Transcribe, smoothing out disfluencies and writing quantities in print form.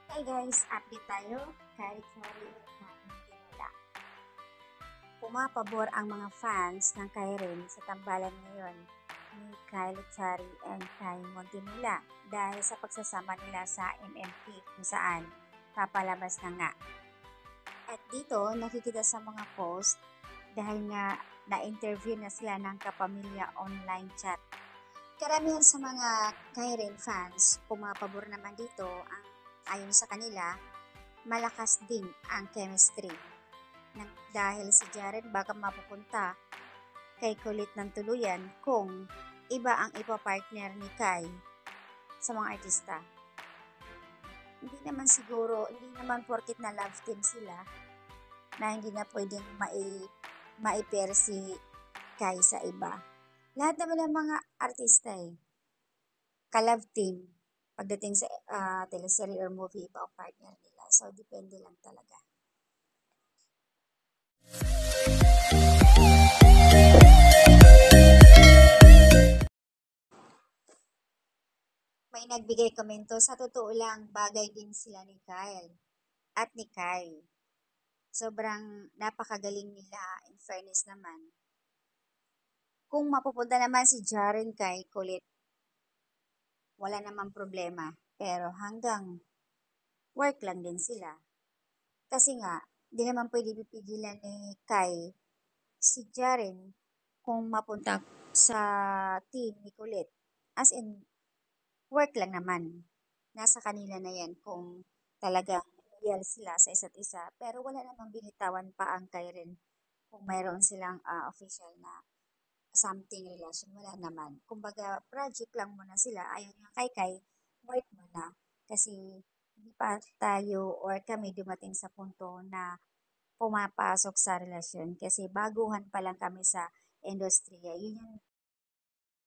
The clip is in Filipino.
Hey guys, update tayo. Kari-kari ng Tinola. Pumapabor ang mga fans ng Kairin sa tambalan ngayon ni Kyle Chari and Kai Montinula dahil sa pagsasama nila sa MMP kung saan papalabas na nga. At dito nakikita sa mga post dahil nga na-interview na sila ng kapamilya online chat. Karamihan sa mga Kairin fans pumapabor naman dito ang ayon sa kanila malakas din ang chemistry. Dahil si Jared baka mapupunta kay kulit ng tuluyan kung iba ang ipapartner ni Kai sa mga artista. Hindi naman siguro, hindi naman porkit na love team sila na hindi na pwedeng maipair si Kai sa iba. Lahat naman ng mga artista ka-love team pagdating sa teleserye or movie, iba ang partner nila. So, depende lang talaga. May nagbigay komento, sa totoo lang, bagay din sila ni Kyle at ni Kai. Sobrang napakagaling nila, in fairness naman. Kung mapupunta naman si Jaren kay kulit, wala namang problema. Pero hanggang work lang din sila. Kasi nga, di naman pwede pipigilan ni Kai si Jaren kung mapunta sa team ni Kulit. As in, work lang naman. Nasa kanila na yan kung talaga loyal sila sa isa't isa. Pero wala namang binitawan pa ang Kairin kung mayroon silang official na something relation. Wala naman. Kumbaga, project lang muna sila. Ayaw nga kay Kai, work muna. Kasi hindi pa tayo or kami dumating sa punto na pumapasok sa relasyon kasi baguhan pa lang kami sa industriya. Yun yung